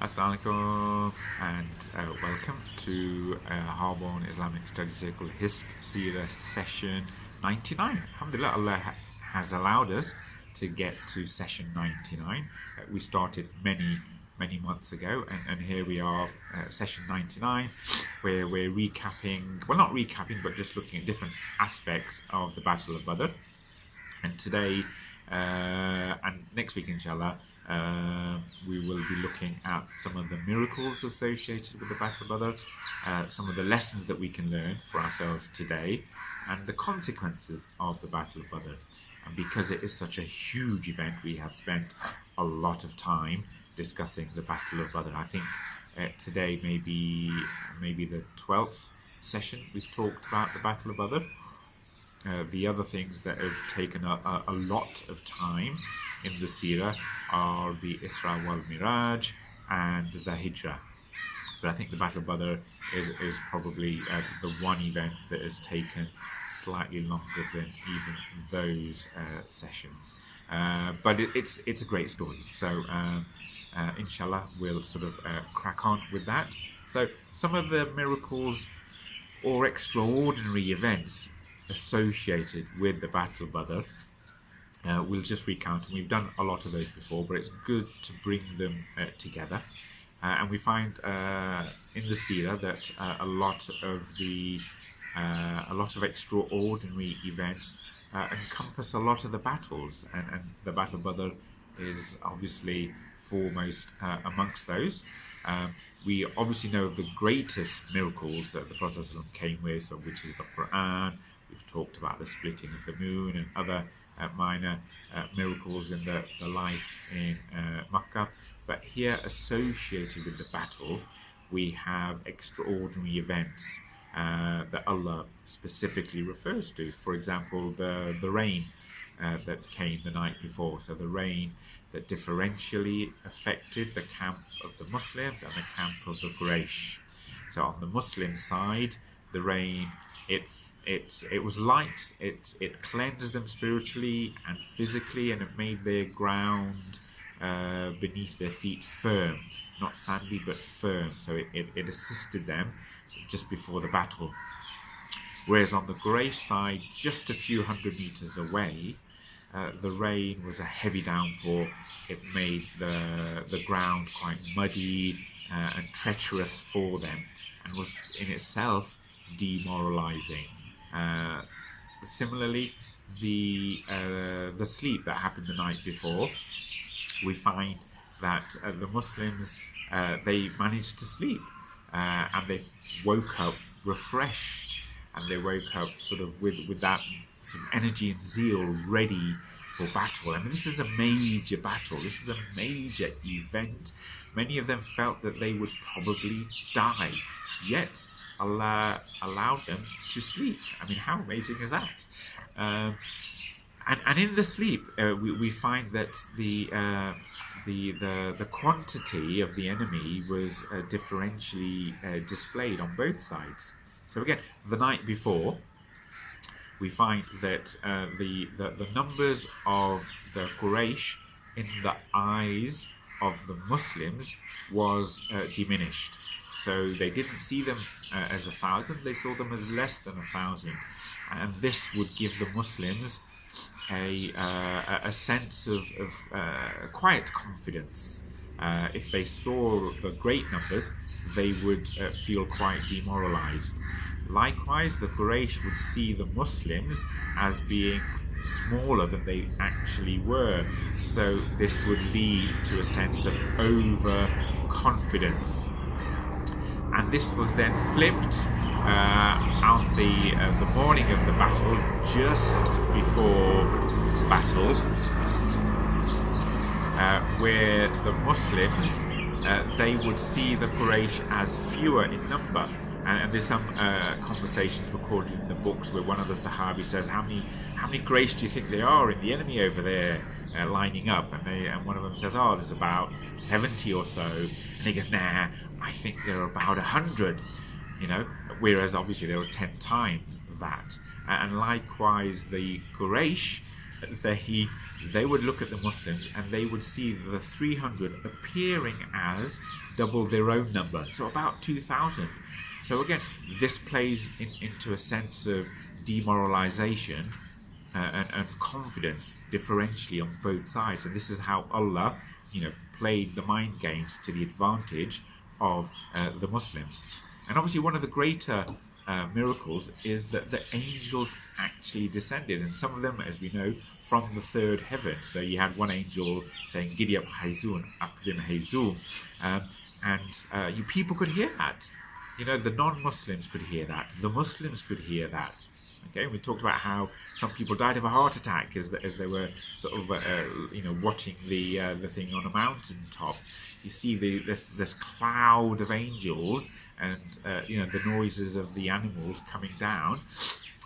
Assalamu alaikum and welcome to Harborne Islamic Study Circle HISC Seerah session 99. Alhamdulillah, Allah has allowed us to get to session 99. We started many months ago, and here we are, session 99, where we're recapping, well, not recapping, but just looking at different aspects of the Battle of Badr. And today and next week, inshallah, we will be looking at some of the miracles associated with the Battle of Badr, some of the lessons that we can learn for ourselves today, and the consequences of the Battle of Badr. And because it is such a huge event, we have spent a lot of time discussing the Battle of Badr. I think today maybe the 12th session we've talked about the Battle of Badr. The other things that have taken a lot of time in the Seerah are the Isra wal Miraj and the Hijrah. But I think the Battle of Badr is probably the one event that has taken slightly longer than even those sessions. But it's a great story. So inshallah, we'll sort of crack on with that. So some of the miracles or extraordinary events associated with the Battle of Badr, we'll just recount, and we've done a lot of those before, but it's good to bring them together. And we find in the Seerah that a lot of extraordinary events encompass a lot of the battles, and the Battle of Badr is obviously foremost amongst those. We obviously know of the greatest miracles that the Prophet ﷺ came with, so which is the Qur'an. We've talked about the splitting of the moon and other minor miracles in the life in Makkah. But here, associated with the battle, we have extraordinary events that Allah specifically refers to. For example, the rain that came the night before. So the rain that differentially affected the camp of the Muslims and the camp of the Quraysh. So on the Muslim side, the rain, it was light, it cleansed them spiritually and physically, and it made their ground beneath their feet firm, not sandy but firm. So it assisted them just before the battle. Whereas on the Quraysh side, just a few hundred meters away, the rain was a heavy downpour. It made the ground quite muddy and treacherous for them, and was in itself demoralizing. Similarly, the sleep that happened the night before, we find that the Muslims, they managed to sleep, and they woke up refreshed, and they woke up sort of with that sort of energy and zeal ready for battle. I mean, this is a major battle. This is a major event. Many of them felt that they would probably die, yet Allah allowed them to sleep. I mean, how amazing is that? And in the sleep, we find that the quantity of the enemy was differentially displayed on both sides. So again, the night before, we find that the numbers of the Quraysh in the eyes of the Muslims was diminished. So they didn't see them as 1,000, they saw them as less than 1,000. And this would give the Muslims a sense of quiet confidence. If they saw the great numbers, they would feel quite demoralized. Likewise, the Quraysh would see the Muslims as being smaller than they actually were. So this would lead to a sense of overconfidence. And this was then flipped on the morning of the battle, just before battle, where the Muslims, they would see the Quraysh as fewer in number. And there's some conversations recorded in the books where one of the Sahabi says, how many Quraysh do you think there are in the enemy over there lining up? And one of them says, there's about 70 or so. And he goes, nah, I think there are about 100, whereas obviously there were 10 times that. And likewise, the Quraysh, they they would look at the Muslims and they would see the 300 appearing as double their own number, so about 2,000. So again, this plays into a sense of demoralization and confidence differentially on both sides. And this is how Allah, played the mind games to the advantage of the Muslims. And obviously one of the greater miracles is that the angels actually descended, and some of them, as we know, from the third heaven. So you had one angel saying, "Giddy up, Hayzun, Aqdim Hayzun," and you people could hear that. The non-Muslims could hear that. The Muslims could hear that. Okay, we talked about how some people died of a heart attack as they were sort of, watching the thing on a mountaintop. You see this cloud of angels and the noises of the animals coming down.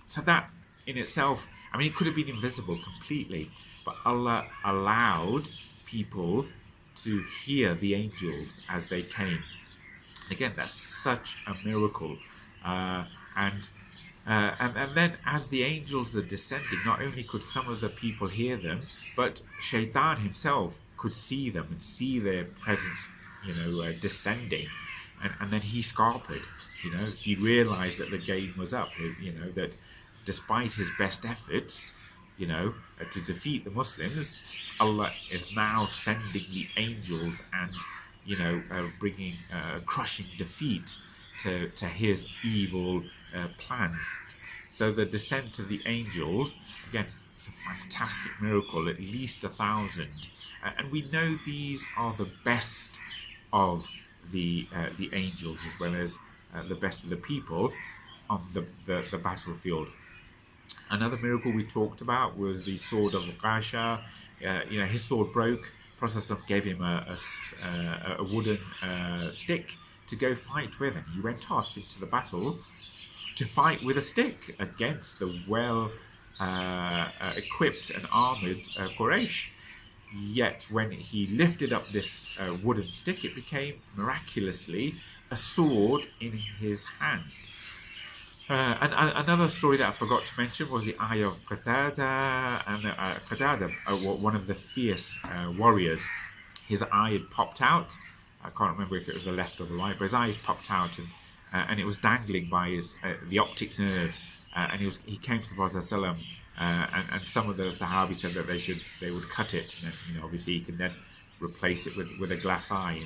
So that in itself, it could have been invisible completely, but Allah allowed people to hear the angels as they came. Again, that's such a miracle, and then as the angels are descending, not only could some of the people hear them, but Shaitan himself could see them and see their presence, descending, and then he scarpered. He realized that the game was up. That despite his best efforts, to defeat the Muslims, Allah is now sending the angels and bringing crushing defeat to his evil plans. So the descent of the angels, again, it's a fantastic miracle, at least 1,000, and we know these are the best of the angels as well as the best of the people on the battlefield. Another miracle we talked about was the sword of Uqasha. His sword broke. Prophet gave him a wooden stick to go fight with, and he went off into the battle to fight with a stick against the well equipped and armored Quraysh. Yet when he lifted up this wooden stick, it became miraculously a sword in his hand. And another story that I forgot to mention was the eye of Qatada. And Qatada, one of the fierce warriors, his eye had popped out. I can't remember if it was the left or the right, but his eye had popped out, and it was dangling by the optic nerve. And he came to the Prophet ﷺ, and some of the Sahabi said that they would cut it. And obviously he can then replace it with a glass eye.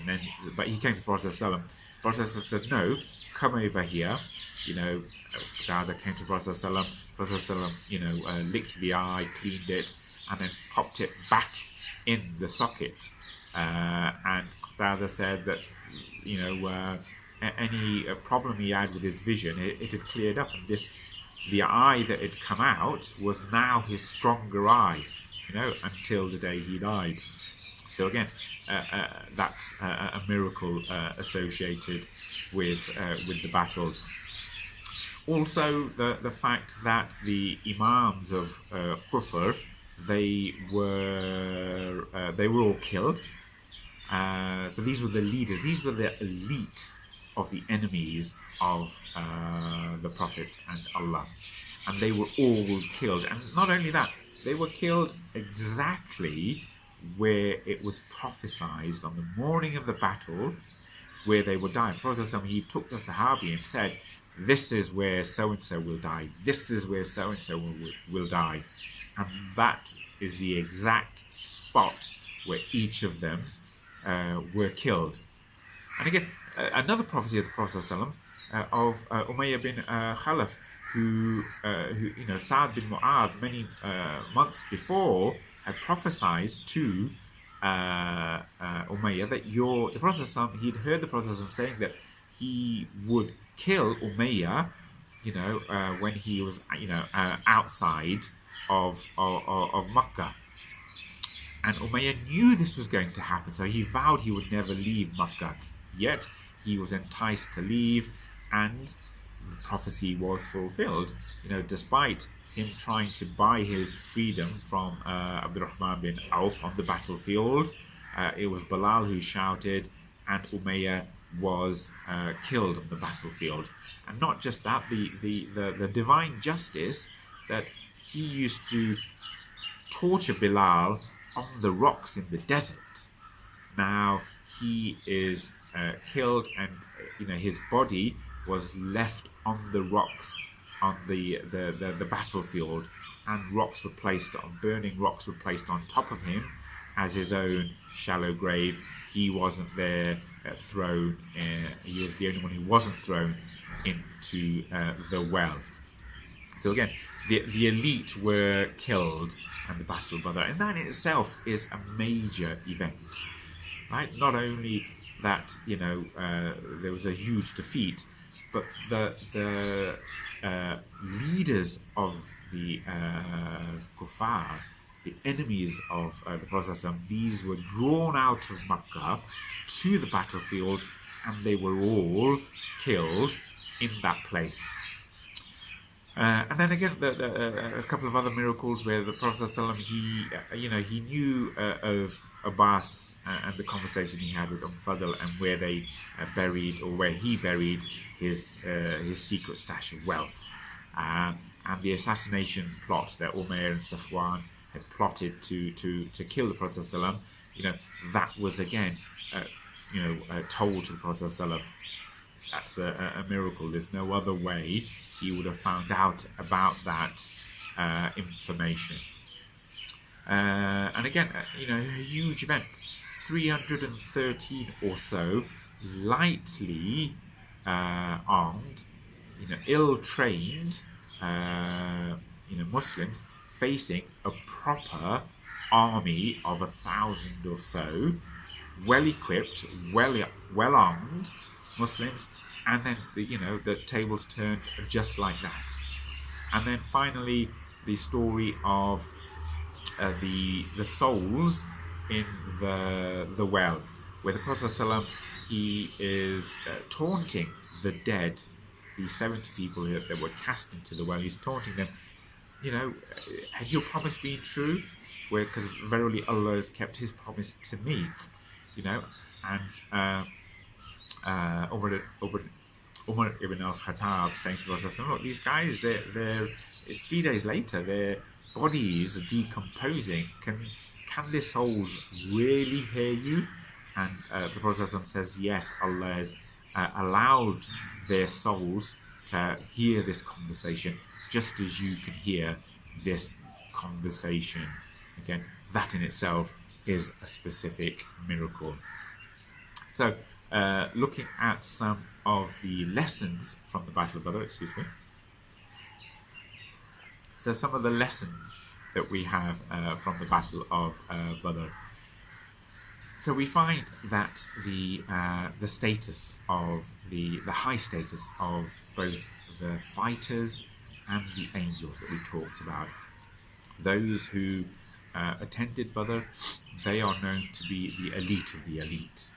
But he came to the Prophet ﷺ. The Prophet said, "No, come over here." Qatada came to the Prophet ﷺ. Prophet ﷺ, licked the eye, cleaned it, and then popped it back in the socket. And Qatada said that, any problem he had with his vision, it had cleared up, and the eye that had come out was now his stronger eye, until the day he died. So again, that's a miracle associated with the battle. Also, the fact that the imams of Kufr, they were all killed. So these were the leaders. These were the elite of the enemies of the Prophet and Allah, and they were all killed. And not only that, they were killed exactly where it was prophesied on the morning of the battle, where they would die. The Prophet, he took the Sahabi and said, "This is where so-and-so will die. This is where so-and-so will die." And that is the exact spot where each of them were killed. And again, another prophecy of the Prophet of Umayyah bin Khalaf, who Sa'd bin Mu'adh many months before had prophesied to Umayyah that the Prophet, he'd heard the Prophet saying that he would kill Umayyah, when he was, outside of Makkah. And Umayyah knew this was going to happen, so he vowed he would never leave Makkah. Yet he was enticed to leave, and the prophecy was fulfilled. Despite him trying to buy his freedom from Abdurrahman bin Auf on the battlefield, it was Bilal who shouted, and Umayyah was killed on the battlefield. And not just that, the divine justice that he used to torture Bilal on the rocks in the desert. Now he is killed, and his body was left on the rocks on the battlefield, and burning rocks were placed on top of him as his own shallow grave. He wasn't there thrown. He was the only one who wasn't thrown into the well. So again, the elite were killed in the Battle of Badr, and that in itself is a major event, right? Not only that there was a huge defeat, but the leaders of the kuffar, the enemies of the Prophet, these were drawn out of Makkah to the battlefield, and they were all killed in that place. And then again, a couple of other miracles where the Prophet he knew of Abbas and the conversation he had with Fadl, and where they where he buried his secret stash of wealth, and the assassination plot that Umair and Safwan had plotted to kill the Prophet that was again told to the Prophet. That's a miracle. There's no other way he would have found out about that information. And again, a huge event. 313 or so lightly armed, ill-trained, Muslims facing a proper army of 1,000 or so, well-equipped, well-armed Muslims. And then the tables turned just like that. And then finally, the story of the souls in the well, where the Prophet ﷺ, he is taunting the dead, these 70 people that were cast into the well. He's taunting them. Has your promise been true? Because verily Allah has kept His promise to me. And Umar ibn al-Khattab saying to us, look, these guys, it's 3 days later, their bodies are decomposing. Can their souls really hear you? And the Prophet says, yes, Allah has allowed their souls to hear this conversation, just as you can hear this conversation. Again, that in itself is a specific miracle. So, looking at some of the lessons from the Battle of Badr, So some of the lessons that we have from the Battle of Badr. So we find that the status of the high status of both the fighters and the angels that we talked about. Those who attended Badr, they are known to be the elite of the elite.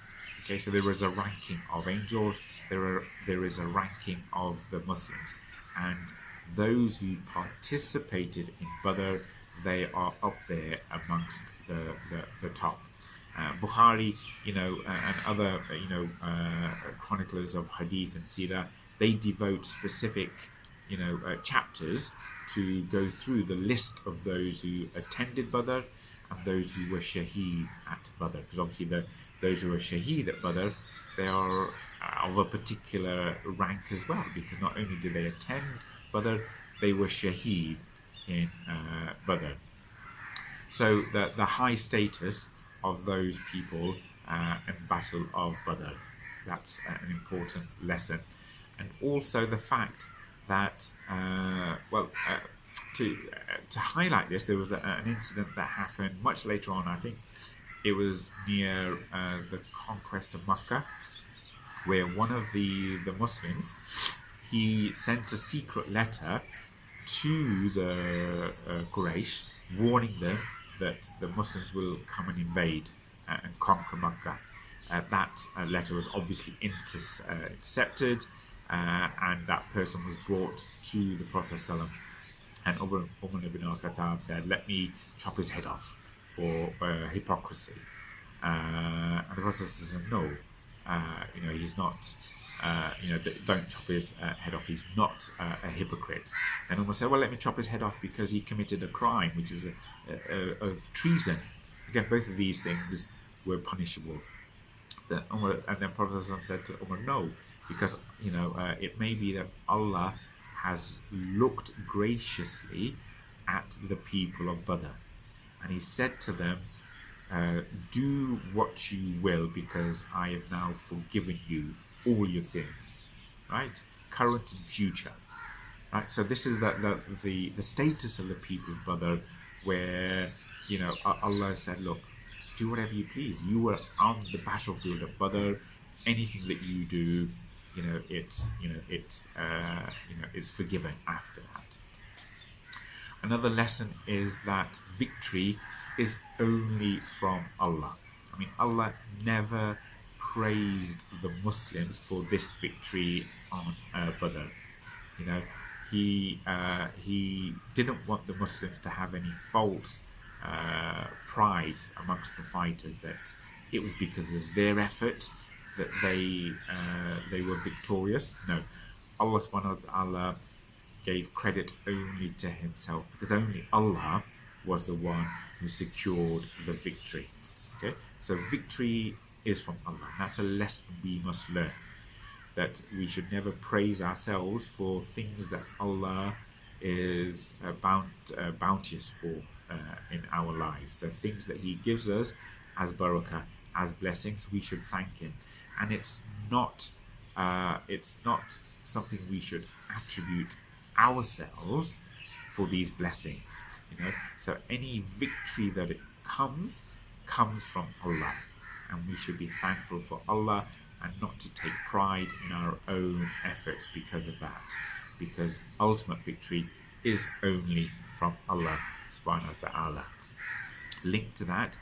Okay, so there is a ranking of angels, there is a ranking of the Muslims, and those who participated in Badr, they are up there amongst the top. Bukhari, and other, chroniclers of Hadith and Seerah, they devote specific, chapters to go through the list of those who attended Badr and those who were shaheed at Badr. Because obviously those who were shaheed at Badr, they are of a particular rank as well, because not only did they attend Badr, they were shaheed in Badr. So the high status of those people in the Battle of Badr, that's an important lesson. And also the fact that, to highlight this, there was an incident that happened much later on. I think it was near the conquest of Makkah, where one of the Muslims, he sent a secret letter to the Quraysh, warning them that the Muslims will come and invade and conquer Makkah. That letter was obviously intercepted, and that person was brought to the Prophet ﷺ. And Umar ibn al-Khattab said, let me chop his head off for hypocrisy. And the Prophet said, no, he's not don't chop his head off. He's not a hypocrite. And Umar said, well, let me chop his head off because he committed a crime, which is of treason. Again, both of these things were punishable. And then Prophet said to Umar, no, because it may be that Allah has looked graciously at the people of Badr, and He said to them, do what you will, because I have now forgiven you all your sins, right? Current and future, right? So this is the status of the people of Badr, where Allah said, look, do whatever you please. You were on the battlefield of Badr. Anything that you do, it's forgiven after that. Another lesson is that victory is only from Allah. I mean, Allah never praised the Muslims for this victory on Badr. He didn't want the Muslims to have any false pride amongst the fighters that it was because of their effort that they were victorious. No, Allah subhanahu wa ta'ala gave credit only to Himself, because only Allah was the one who secured the victory. Okay, so victory is from Allah. That's a lesson we must learn, that we should never praise ourselves for things that Allah is bounteous for in our lives. So things that He gives us as barakah, as blessings, we should thank Him. And it's not something we should attribute ourselves for these blessings. So any victory that it comes from Allah, and we should be thankful for Allah and not to take pride in our own efforts because of that, because ultimate victory is only from Allah subhanahu wa ta'ala. Linked to that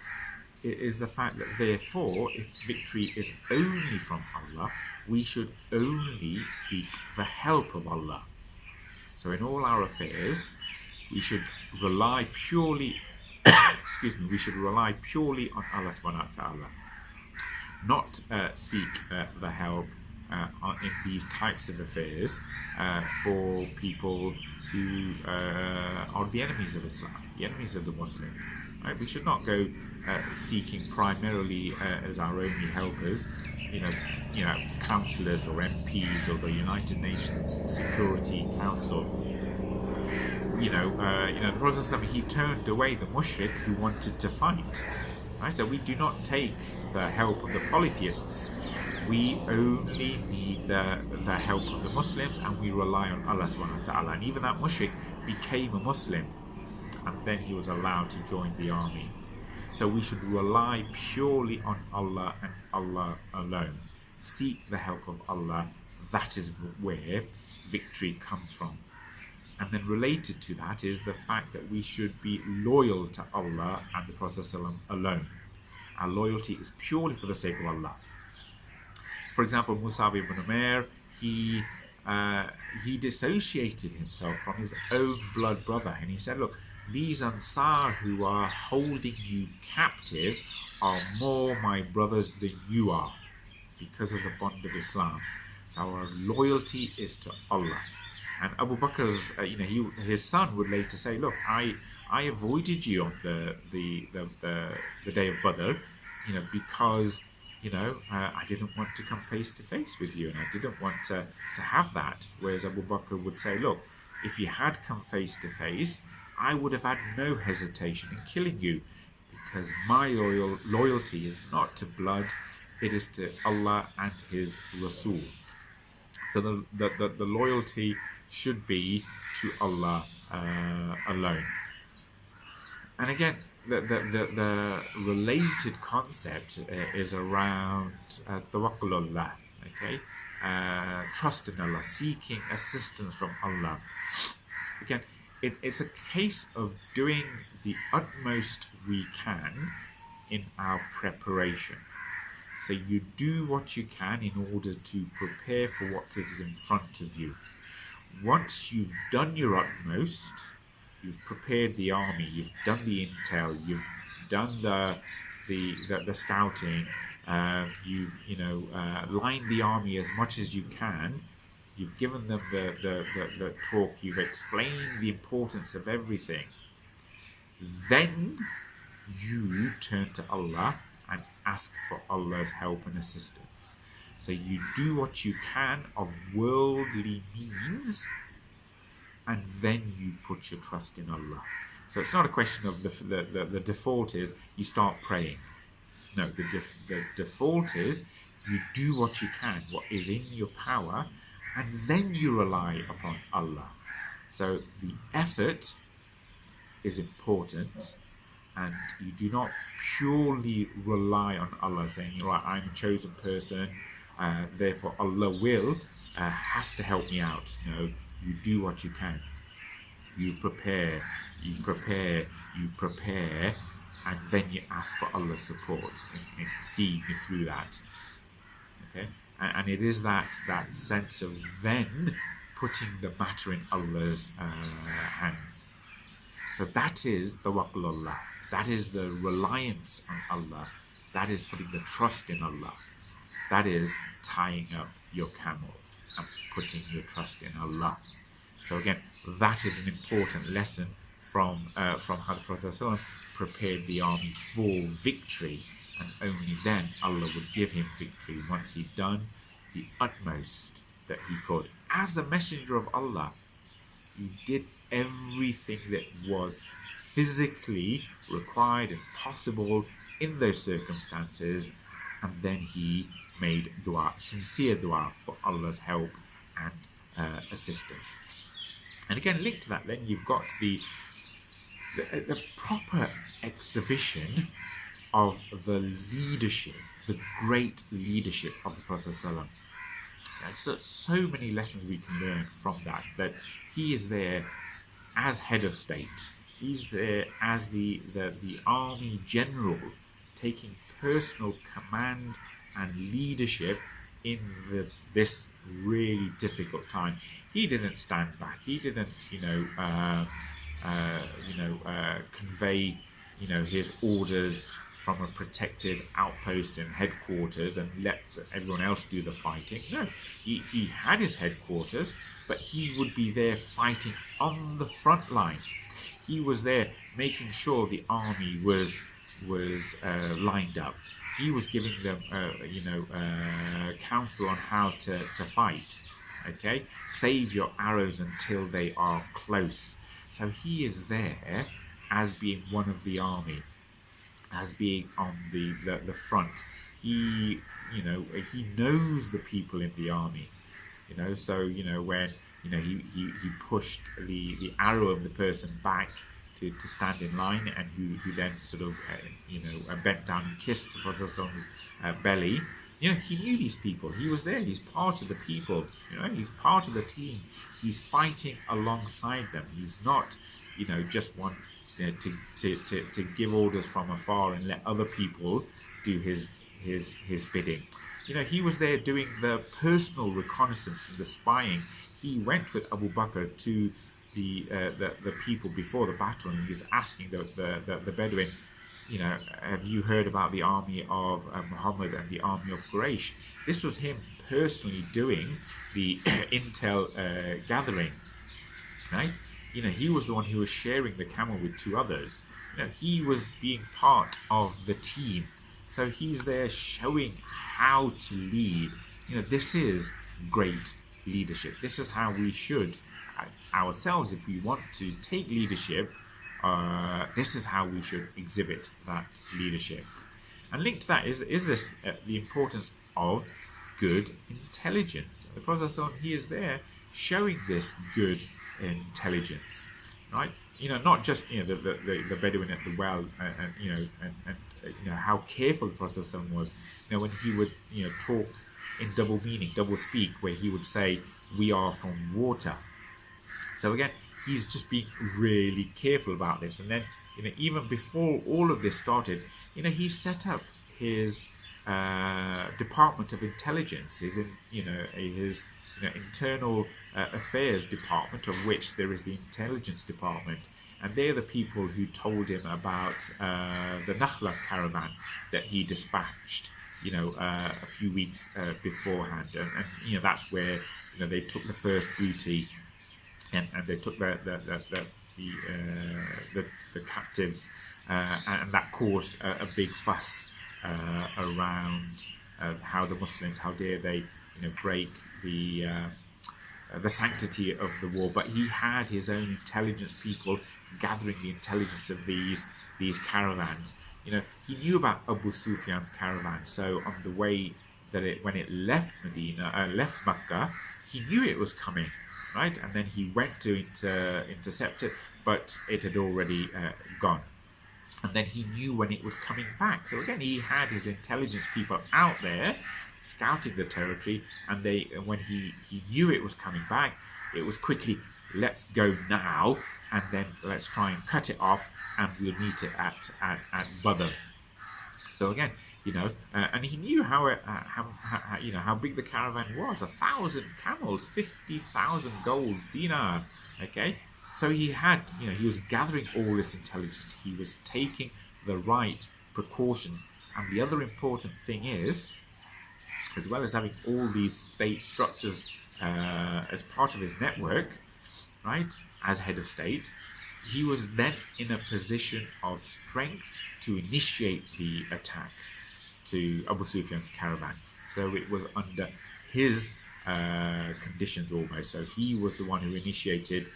is the fact that therefore, if victory is only from Allah, we should only seek the help of Allah. So in all our affairs, we should rely purely we should rely purely on Allah subhanahu wa ta'ala, not seek the help in these types of affairs for people who are the enemies of Islam, the enemies of the Muslims. Right? We should not go seeking primarily as our only helpers, councillors or MPs or the United Nations Security Council. The Prophet, he turned away the mushrik who wanted to fight. Right? So we do not take the help of the polytheists. We only need the help of the Muslims, and we rely on Allah subhanahu wa ta'ala. And even that mushrik became a Muslim, and then he was allowed to join the army. So we should rely purely on Allah and Allah alone. Seek the help of Allah. That is where victory comes from. And then related to that is the fact that we should be loyal to Allah and the Prophet ﷺ alone. Our loyalty is purely for the sake of Allah. For example, Musab ibn Umair, he dissociated himself from his own blood brother, and he said, look, these Ansar who are holding you captive are more my brothers than you are, because of the bond of Islam. So our loyalty is to Allah. And Abu Bakr's, his son would later say, look, I avoided you on the day of Badr, because I didn't want to come face to face with you, and I didn't want to have that. Whereas Abu Bakr would say, look, if you had come face to face, I would have had no hesitation in killing you, because my loyalty is not to blood, it is to Allah and His Rasul. So the loyalty should be to Allah alone. And again, the related concept is around TawakulAllah, okay? Trust in Allah, seeking assistance from Allah. Again, it's a case of doing the utmost we can in our preparation. So you do what you can in order to prepare for what is in front of you. Once you've done your utmost, you've prepared the army, you've done the intel, you've done the scouting, You've lined the army as much as you can. You've given them the talk. You've explained the importance of everything. Then you turn to Allah and ask for Allah's help and assistance. So you do what you can of worldly means, and then you put your trust in Allah. So it's not a question of the default is you start praying. No, the default is you do what you can, what is in your power, and then you rely upon Allah. So the effort is important, and you do not purely rely on Allah saying, right, I'm a chosen person, therefore Allah will, has to help me out. No, you do what you can. You prepare, and then you ask for Allah's support in seeing you through that. Okay, and it is that sense of then putting the matter in Allah's hands. So that is TawakulAllah. That is the reliance on Allah. That is putting the trust in Allah. That is tying up your camel and putting your trust in Allah. So again, that is an important lesson from how the Prophet ﷺ prepared the army for victory, and only then Allah would give him victory once he'd done the utmost that he could. As a messenger of Allah, he did everything that was physically required and possible in those circumstances, and then he made dua, sincere dua for Allah's help and assistance. And again, linked to that, then you've got the proper exhibition of the leadership, the great leadership of the Prophet ﷺ. So many lessons we can learn from that he is there as head of state. He's there as the army general, taking personal command and leadership in this really difficult time. He didn't stand back. He didn't, convey, his orders from a protected outpost and headquarters and let everyone else do the fighting. No, he had his headquarters, but he would be there fighting on the front line. He was there making sure the army was lined up. He was giving them, counsel on how to fight. Okay, save your arrows until they are close. So he is there as being one of the army, as being on the front. He knows the people in the army. So when he pushed the arrow of the person back to stand in line, and who then sort of bent down and kissed the Prophet's belly. He knew these people. He was there. He's part of the people. He's part of the team. He's fighting alongside them. He's not just one to give orders from afar and let other people do his bidding. He was there doing the personal reconnaissance and the spying. He went with Abu Bakr to the people before the battle, and he was asking the Bedouin, have you heard about the army of Muhammad and the army of Quraysh? This was him personally doing the intel gathering, right? He was the one who was sharing the camel with two others. He was being part of the team. So he's there showing how to lead. This is great leadership. This is how we should ourselves, if we want to take leadership, this is how we should exhibit that leadership. And linked to that is this the importance of good intelligence. The Prophet ﷺ, he is there showing this good intelligence, right? Not just the Bedouin at the well, and how careful the Prophet ﷺ was. When he would talk in double meaning, double speak, where he would say, "We are from water." So again, he's just being really careful about this. And then, even before all of this started, he set up his Department of Intelligence, his internal affairs department, of which there is the intelligence department, and they're the people who told him about the Nakhla caravan that he dispatched a few weeks beforehand, and that's where they took the first booty, and they took the captives, and that caused a big fuss around how the Muslims, how dare they break the sanctity of the war. But he had his own intelligence people gathering the intelligence of these caravans. He knew about Abu Sufyan's caravan, so on the way when it left left Mecca, he knew it was coming, right? And then he went to intercept it, but it had already gone. And then he knew when it was coming back. So again, he had his intelligence people out there scouting the territory, and when he knew it was coming back, it was quickly, let's go now, and then let's try and cut it off, and we'll meet it at Badr. So again, and he knew how big the caravan was: 1,000 camels, 50,000 gold dinar. Okay, so he was gathering all this intelligence. He was taking the right precautions, and the other important thing is, as well as having all these state structures as part of his network, right, as head of state, he was then in a position of strength to initiate the attack to Abu Sufyan's caravan. So it was under his conditions almost. So he was the one who initiated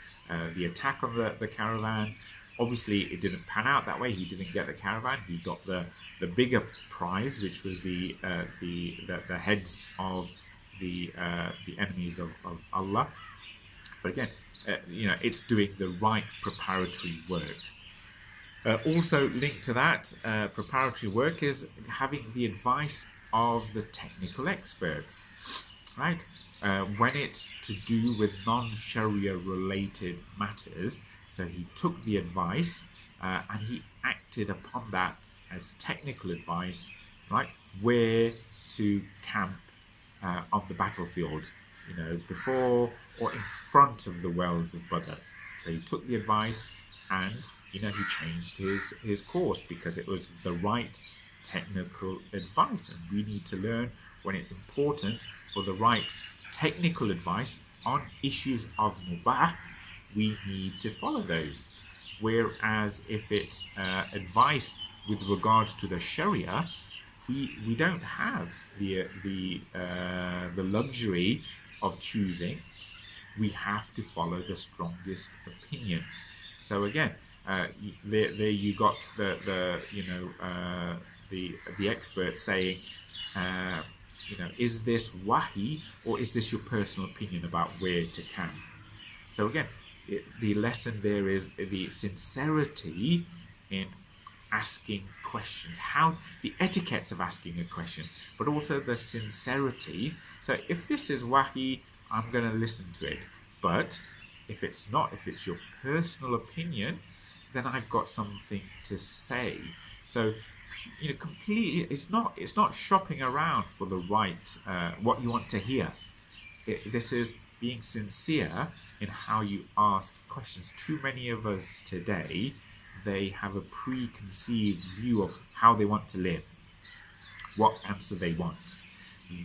the attack on the caravan. Obviously, it didn't pan out that way. He didn't get the caravan. He got the bigger prize, which was the heads of the enemies of Allah. But again, it's doing the right preparatory work. Also linked to that preparatory work is having the advice of the technical experts, right? When it's to do with non-Sharia related matters, so he took the advice and he acted upon that as technical advice, right? Where to camp on the battlefield, before or in front of the wells of Badr. So he took the advice, and he changed his course because it was the right technical advice. And we need to learn when it's important for the right technical advice on issues of mubah, we need to follow those. Whereas if it's advice with regards to the Sharia, we don't have the luxury of choosing. We have to follow the strongest opinion. So again, there you got the expert saying, is this wahi or is this your personal opinion about where to camp? So again, the lesson there is the sincerity in asking questions, how the etiquettes of asking a question, but also the sincerity. So if this is wahi, I'm going to listen to it. But if it's not, if it's your personal opinion, then I've got something to say. So completely, it's not shopping around for the right what you want to hear. This is being sincere in how you ask questions. Too many of us today, they have a preconceived view of how they want to live, what answer they want.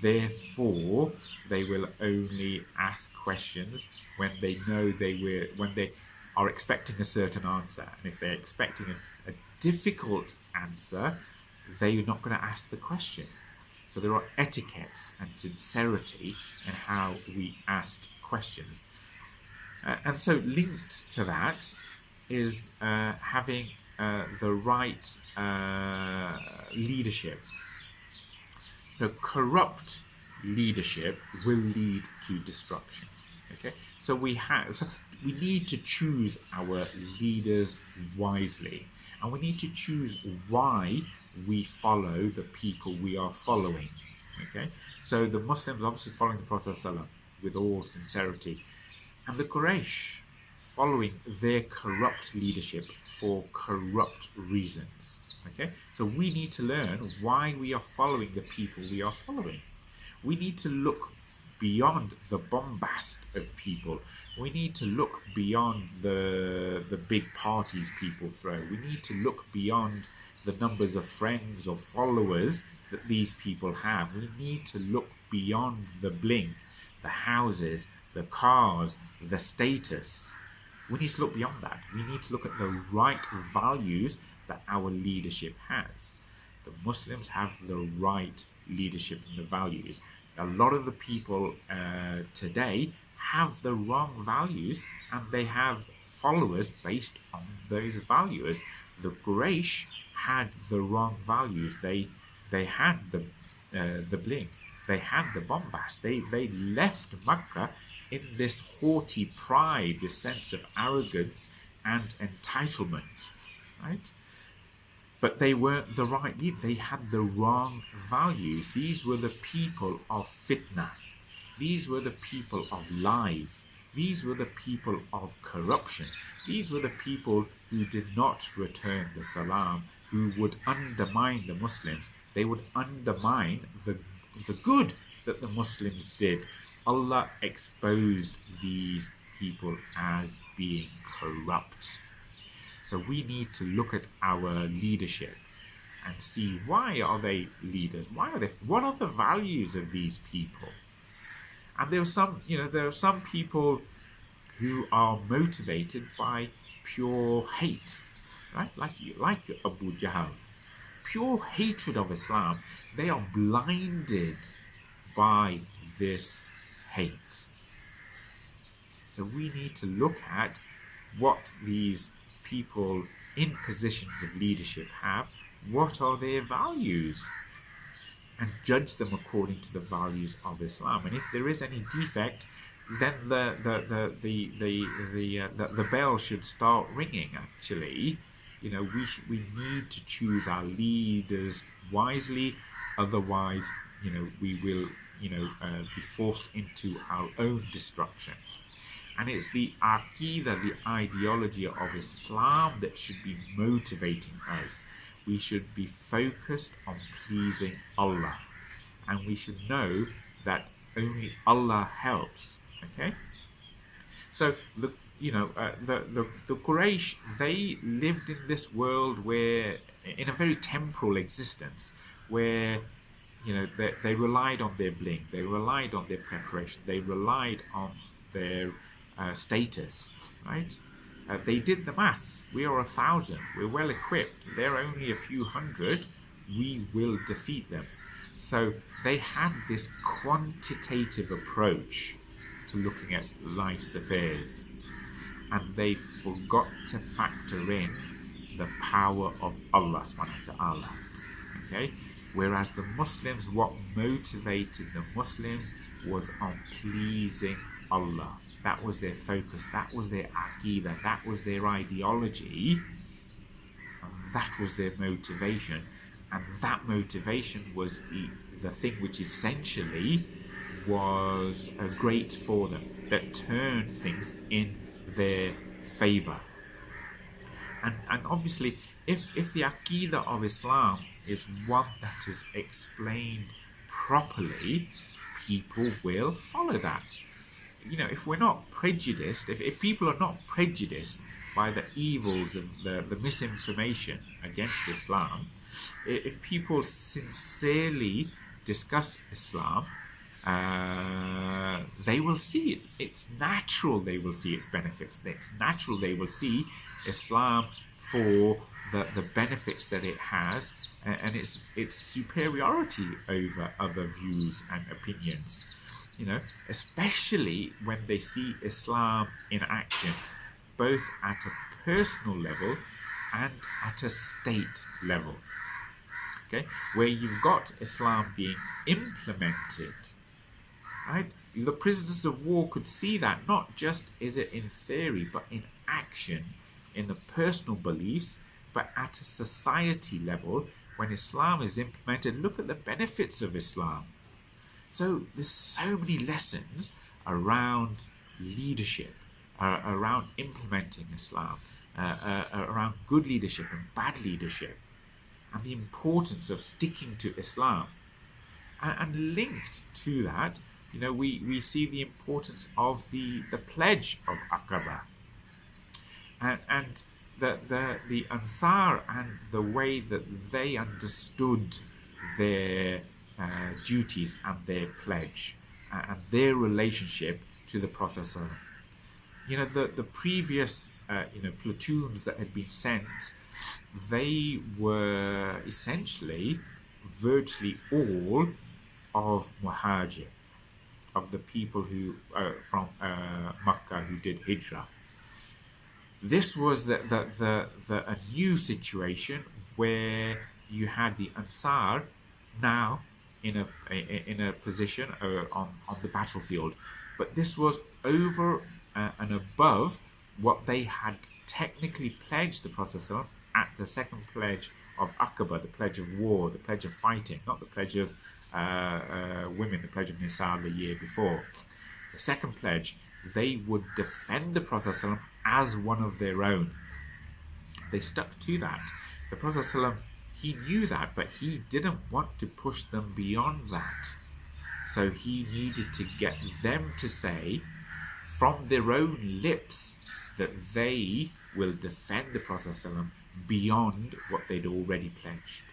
Therefore, they will only ask questions when they know when they are expecting a certain answer. And if they're expecting a difficult answer, they're not going to ask the question. So there are etiquettes and sincerity in how we ask questions. And so linked to that is having the right leadership. So corrupt leadership will lead to destruction. Okay, so we need to choose our leaders wisely, and we need to choose why we follow the people we are following. Okay, so the Muslims obviously following the Prophet ﷺ with all sincerity, and the Quraysh following their corrupt leadership for corrupt reasons. Okay, so we need to learn why we are following the people we are following. We need to look beyond the bombast of people. We need to look beyond the big parties people throw. We need to look beyond the numbers of friends or followers that these people have. We need to look beyond the bling, the houses, the cars, the status. We need to look beyond that. We need to look at the right values that our leadership has. The Muslims have the right leadership and the values. A lot of the people today have the wrong values, and they have followers based on those values. The Quraysh had the wrong values. They had the bling. They had the bombast. They left Makkah in this haughty pride, this sense of arrogance and entitlement, right? But they weren't the right leader. They had the wrong values. These were the people of fitna. These were the people of lies. These were the people of corruption. These were the people who did not return the salam, who would undermine the Muslims. They would undermine the good that the Muslims did. Allah exposed these people as being corrupt. So we need to look at our leadership and see, why are they leaders? What are the values of these people? And there are some people who are motivated by pure hate, right? Like Abu Jahl's pure hatred of Islam. They are blinded by this hate. So we need to look at what these people in positions of leadership have. What are their values? And judge them according to the values of Islam. And if there is any defect, then the bell should start ringing. Actually, we need to choose our leaders wisely. Otherwise, we will be forced into our own destruction. And it's the Aqeeda, the ideology of Islam, that should be motivating us. We should be focused on pleasing Allah, and we should know that only Allah helps. Okay, so the Quraysh, they lived in this world where, in a very temporal existence, where they relied on their bling, they relied on their preparation, they relied on their status, right? They did the maths. We are 1,000. We're well equipped. They're only a few hundred. We will defeat them. So they had this quantitative approach to looking at life's affairs, and they forgot to factor in the power of Allah subhanahu wa ta'ala. Okay? Whereas the Muslims, what motivated the Muslims was on pleasing Allah. That was their focus. That was their Aqeeda. That was their ideology. And that was their motivation. And that motivation was the thing which essentially was great for them, that turned things in their favor. And obviously, if the Aqeeda of Islam is one that is explained properly, people will follow that. If we're not prejudiced, if people are not prejudiced by the evils of the misinformation against Islam, if people sincerely discuss Islam, they will see it's natural they will see its benefits. It's natural they will see Islam for the benefits that it has, and its superiority over other views and opinions. Especially when they see Islam in action, both at a personal level and at a state level. Okay, where you've got Islam being implemented, right? The prisoners of war could see that, not just is it in theory, but in action, in the personal beliefs, but at a society level. When Islam is implemented, look at the benefits of Islam. So there's so many lessons around leadership, around implementing Islam, around good leadership and bad leadership, and the importance of sticking to Islam. And linked to that, we see the importance of the pledge of Aqaba. And the Ansar and the way that they understood their duties and their pledge and their relationship to the Prophet ﷺ. The previous platoons that had been sent, they were essentially virtually all of Muhajir, of the people who from Makkah who did Hijrah. This was a new situation where you had the Ansar now in a position on the battlefield, but this was over and above what they had technically pledged the Prophet at the second pledge of Aqaba, the pledge of war, the pledge of fighting, not the pledge of women, the pledge of Nisa the year before. The second pledge, they would defend the Prophet as one of their own. They stuck to that. The Prophet he knew that, but he didn't want to push them beyond that. So he needed to get them to say from their own lips that they will defend the Prophet beyond what they'd already pledged.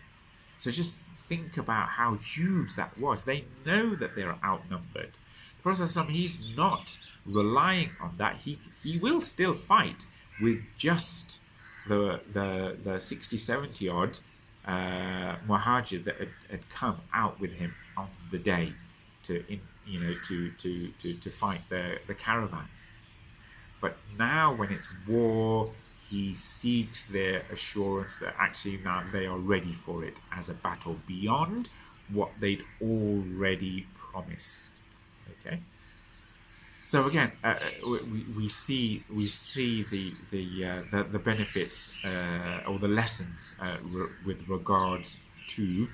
So just think about how huge that was. They know that they're outnumbered. The Prophet he's not relying on that. He will still fight with just the 60, 70 odd Muhajir that had come out with him on the day to fight the caravan. But now when it's war, he seeks their assurance that actually now they are ready for it as a battle beyond what they'd already promised. Okay. So again, we see the benefits or the lessons with regards to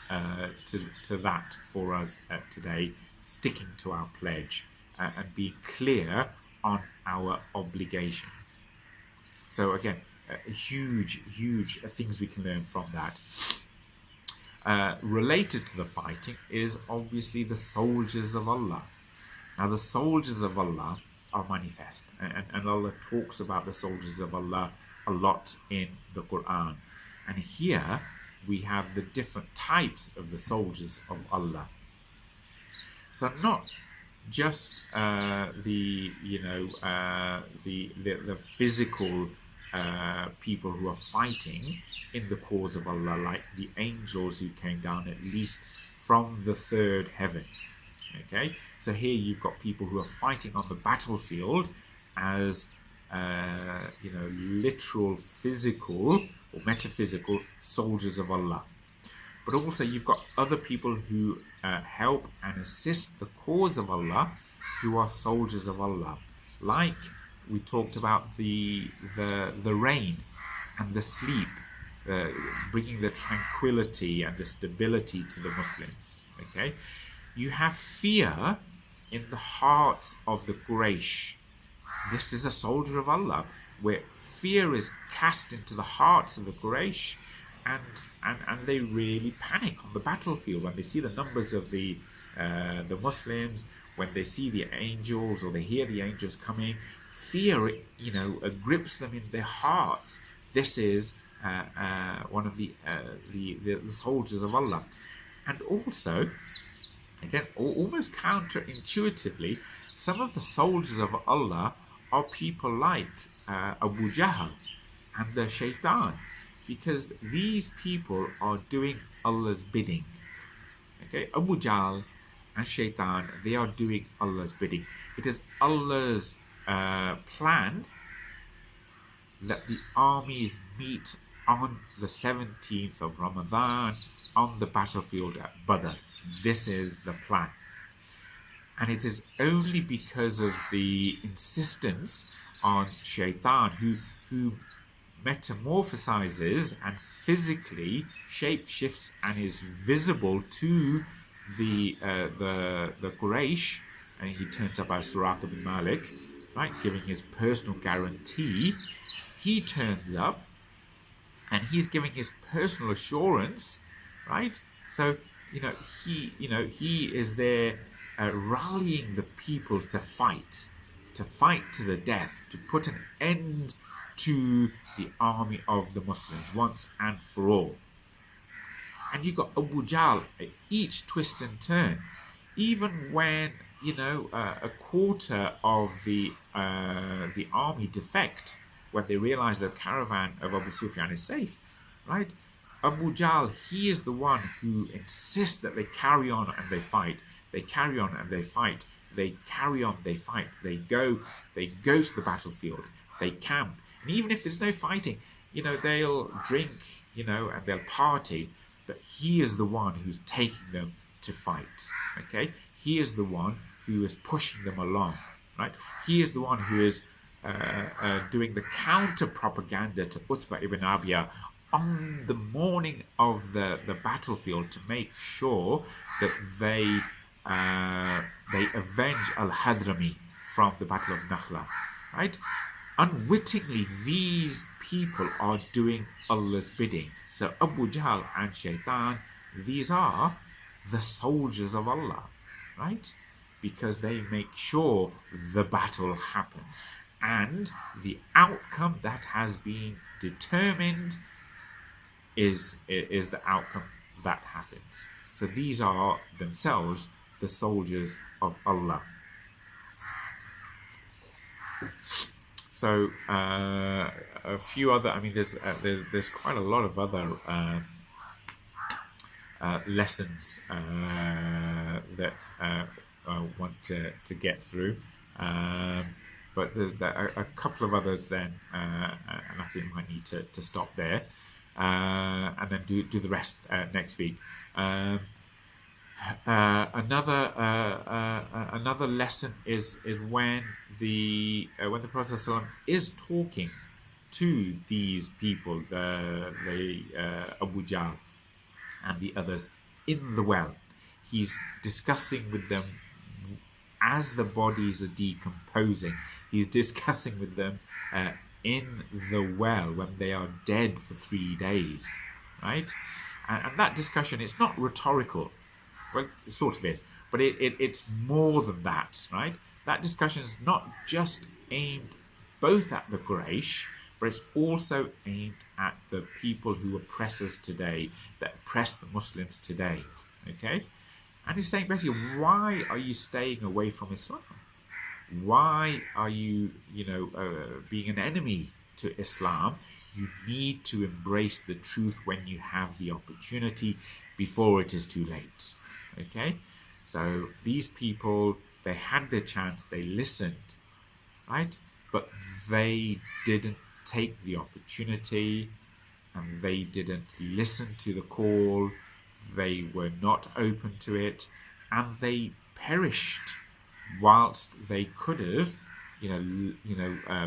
that for us today, sticking to our pledge and being clear on our obligations. So again, huge things we can learn from that. Related to the fighting is obviously the soldiers of Allah. Now the soldiers of Allah are manifest, and Allah talks about the soldiers of Allah a lot in the Qur'an. And here we have the different types of the soldiers of Allah. So not just the physical people who are fighting in the cause of Allah, like the angels who came down at least from the third heaven. Okay, so here you've got people who are fighting on the battlefield as literal, physical or metaphysical soldiers of Allah. But also you've got other people who help and assist the cause of Allah, who are soldiers of Allah. Like we talked about the rain and the sleep, bringing the tranquility and the stability to the Muslims. Okay, you have fear in the hearts of the Quraysh. This is a soldier of Allah, where fear is cast into the hearts of the Quraysh, and they really panic on the battlefield when they see the numbers of the Muslims, when they see the angels or they hear the angels coming. Fear, grips them in their hearts. This is one of the soldiers of Allah. And also, again, almost counterintuitively, some of the soldiers of Allah are people like Abu Jahl and the Shaitan, because these people are doing Allah's bidding. Okay, Abu Jahl and Shaitan, they are doing Allah's bidding. It is Allah's plan that the armies meet on the 17th of Ramadan on the battlefield at Badr. This is the plan. And it is only because of the insistence on Shaitan, who metamorphosizes and physically shape-shifts and is visible to the Quraysh, and he turns up as Suraqah bin Malik, right, giving his personal guarantee. He turns up and he's giving his personal assurance, right? So he is there rallying the people to fight to the death, to put an end to the army of the Muslims once and for all. And you got Abu Jahl at each twist and turn, even when a quarter of the army defect when they realize the caravan of Abu Sufyan is safe, right? Abu Jahl, he is the one who insists that they carry on and they fight. They carry on and they fight. They carry on, they fight. They go to the battlefield. They camp. And even if there's no fighting, they'll drink, and they'll party. But he is the one who's taking them to fight. Okay? He is the one who is pushing them along. Right? He is the one who is doing the counter propaganda to Utbah ibn Abiyah on the morning of the battlefield to make sure that they avenge al-Hadrami from the Battle of Nakhla, right? Unwittingly, these people are doing Allah's bidding. So Abu Jahl and Shaitan, these are the soldiers of Allah, right? Because they make sure the battle happens. And the outcome that has been determined is the outcome that happens. So these are themselves the soldiers of Allah. So a few other, there's quite a lot of other lessons that I want to get through. But there a couple of others then, and I think we might need to stop there, and then do the rest next week. Another lesson is when the Prophet ﷺ is talking to these people, the Abu Jahl and the others in the well. He's discussing with them as the bodies are decomposing. He's discussing with them in the well when they are dead for 3 days, right? And that discussion, it's not rhetorical. Well, it sort of is, but it's more than that, right? That discussion is not just aimed both at the Quraysh, but it's also aimed at the people who oppress us today, that oppress the Muslims today, okay? And he's saying basically, why are you staying away from Islam? Why are you, being an enemy to Islam? You need to embrace the truth when you have the opportunity before it is too late. Okay? So these people, they had their chance, they listened, right? But they didn't take the opportunity and they didn't listen to the call. They were not open to it and they perished whilst they could have,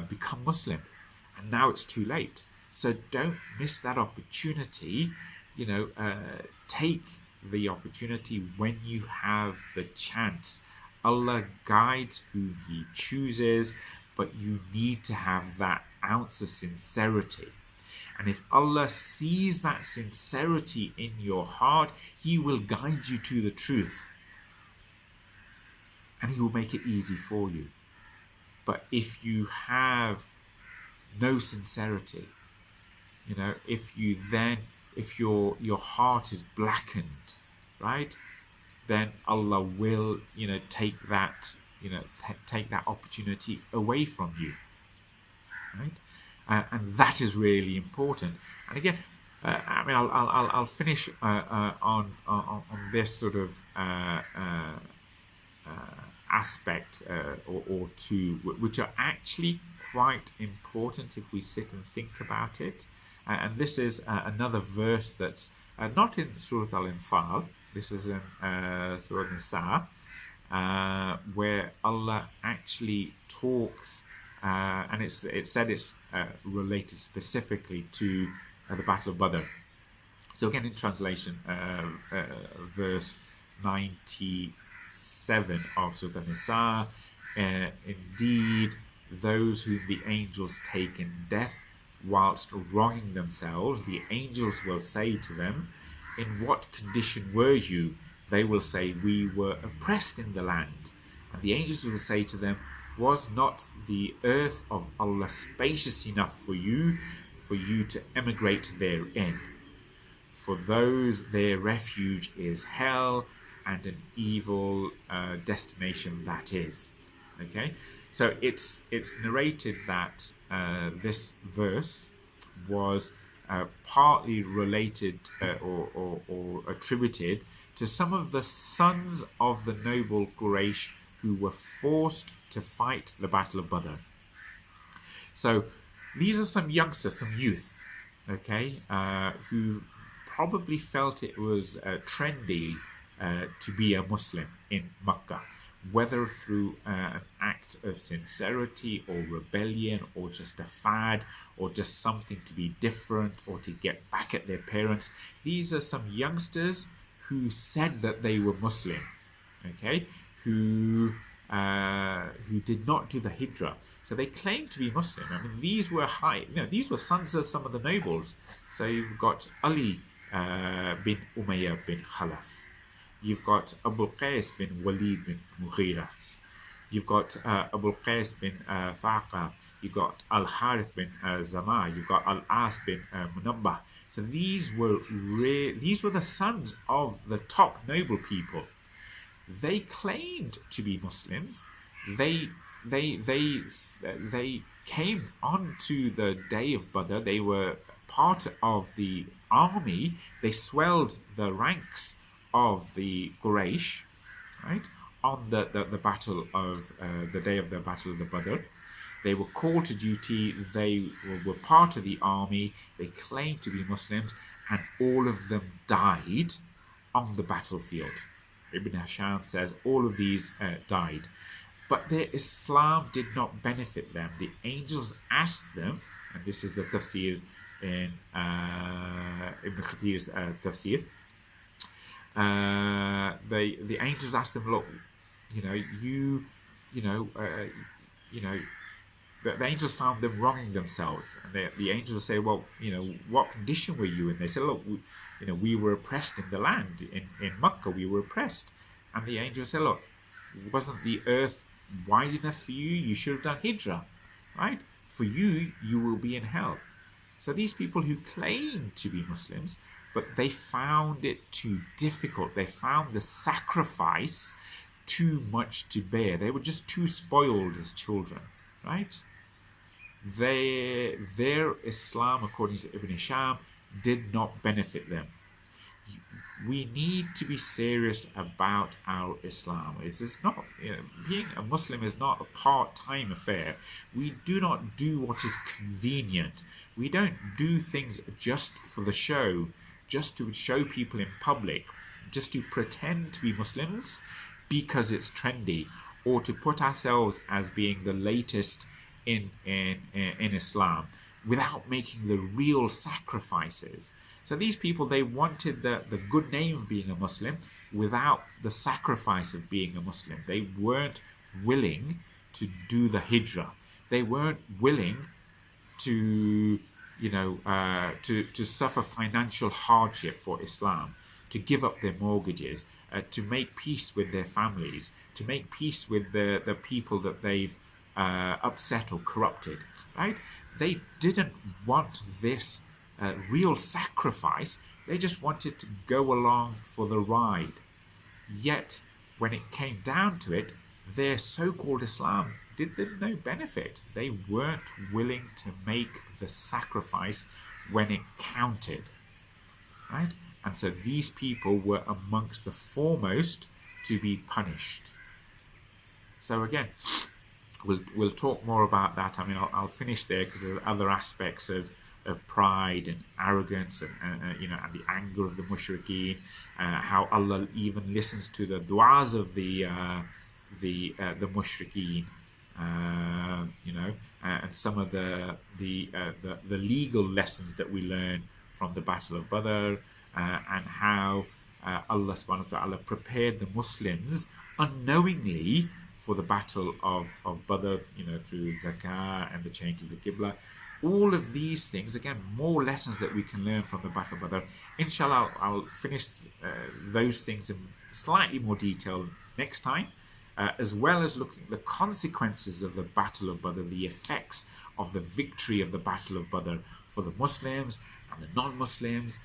become Muslim. And now it's too late. So don't miss that opportunity. Take the opportunity when you have the chance. Allah guides whom He chooses, but you need to have that ounce of sincerity. And if Allah sees that sincerity in your heart, He will guide you to the truth. And He will make it easy for you. But if you have no sincerity, if your heart is blackened, right, then Allah will, take that opportunity away from you, right? And that is really important. And again, I'll finish on this sort of aspect or two, which are actually quite important if we sit and think about it. And this is another verse that's not in Surah Al-Anfal. This is in Surah Nisa, where Allah actually talks, and it's said it's related specifically to the Battle of Badr. So again, in translation, verse 97 of Surah Nisa, indeed, those whom the angels take in death whilst wronging themselves, the angels will say to them, in what condition were you? They will say, we were oppressed in the land. And the angels will say to them, Was not the earth of Allah spacious enough for you to emigrate therein? For those, their refuge is hell, and an evil destination that is. Okay, so it's narrated that this verse was partly related or attributed to some of the sons of the noble Quraysh who were forced to fight the Battle of Badr. So these are some youngsters, some youth, okay, who probably felt it was trendy to be a Muslim in Makkah, whether through an act of sincerity or rebellion or just a fad or just something to be different or to get back at their parents. These are some youngsters who said that they were Muslim, okay, who did not do the hijrah. So they claimed to be Muslim. I mean, these were these were sons of some of the nobles. So you've got Ali bin Umayyah bin Khalaf. You've got Abu Qais bin Walid bin Mughira. You've got Abu Qais bin Faqa. You've got Al-Harith bin Zama. You've got Al-As bin Munabbah. So these were the sons of the top noble people. They claimed to be Muslims. They came on to the day of Badr. They were part of the army. They swelled the ranks of the Quraysh, right, on the battle of the day of the Battle of the Badr. They were called to duty. They were part of the army. They claimed to be Muslims, and all of them died on the battlefield. Ibn Hisham says all of these died. But their Islam did not benefit them. The angels asked them, and this is the tafsir in Ibn Kathir's tafsir. The angels asked them, look, the angels found them wronging themselves, and the angels would say, well, what condition were you in? They said, look, we were oppressed in the land, in Makkah, we were oppressed. And the angels said, look, wasn't the earth wide enough for you? You should have done hijrah, right? For you will be in hell. So these people who claim to be Muslims, but they found it too difficult. They found the sacrifice too much to bear. They were just too spoiled as children, right? Their Islam, according to Ibn Hisham, did not benefit them. We need to be serious about our Islam. It's not, being a Muslim is not a part-time affair. We do not do what is convenient. We don't do things just for the show, just to show people in public, just to pretend to be Muslims because it's trendy, or to put ourselves as being the latest in Islam without making the real sacrifices. So these people, they wanted the good name of being a Muslim without the sacrifice of being a Muslim. They weren't willing to do the hijrah. They weren't willing to suffer financial hardship for Islam, to give up their mortgages, to make peace with their families, to make peace with the people that they've upset or corrupted, right? They didn't want this real sacrifice. They just wanted to go along for the ride. Yet, when it came down to it, their so-called Islam did them no benefit. They weren't willing to make the sacrifice when it counted, right? And so these people were amongst the foremost to be punished. So again, we'll talk more about that. I mean, I'll finish there because there's other aspects of pride and arrogance and the anger of the mushrikeen, how Allah even listens to the du'as of the mushrikeen, and some of the legal lessons that we learn from the Battle of Badr, and how Allah subhanahu wa ta'ala prepared the Muslims unknowingly for the Battle of Badr, through zakah and the change of the Qibla. All of these things, again, more lessons that we can learn from the Battle of Badr. Inshallah, I'll finish those things in slightly more detail next time. as well as looking at the consequences of the Battle of Badr, the effects of the victory of the Battle of Badr for the Muslims and the non-Muslims.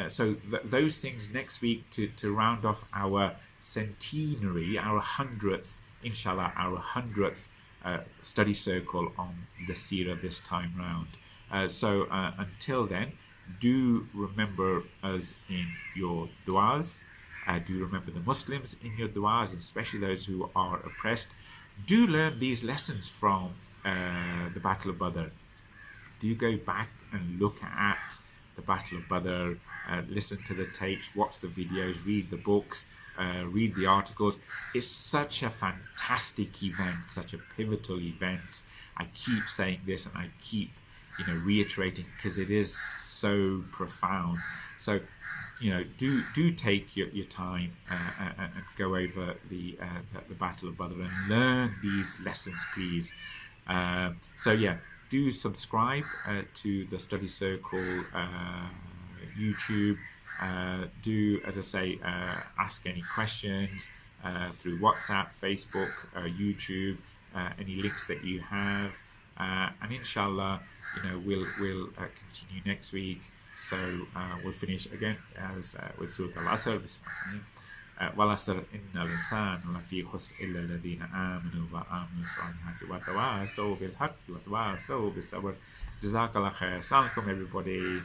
So those things next week to round off our centenary, our 100th, inshallah, our 100th study circle on the Seerah this time round. So until then, do remember us in your du'as. Do remember the Muslims in your du'as, especially those who are oppressed. Do learn these lessons from the Battle of Badr. Do go back and look at the Battle of Badr, listen to the tapes, watch the videos, read the books, read the articles. It's such a fantastic event, such a pivotal event. I keep saying this and I keep reiterating because it is so profound. So do take your time and go over the Battle of Badr and learn these lessons, please. Do subscribe to the Study Circle YouTube. Do, as I say, ask any questions through WhatsApp, Facebook, YouTube, any links that you have, and inshallah, we'll continue next week. So we'll finish again as with Surah Al-Asr. والعصر إن الإنسان لفي خسر إلا الذين آمنوا وعملوا الصالحات وتواصوا بالحق وتواصوا بالصبر. جزاك الله خير. Assalamu alaikum, everybody.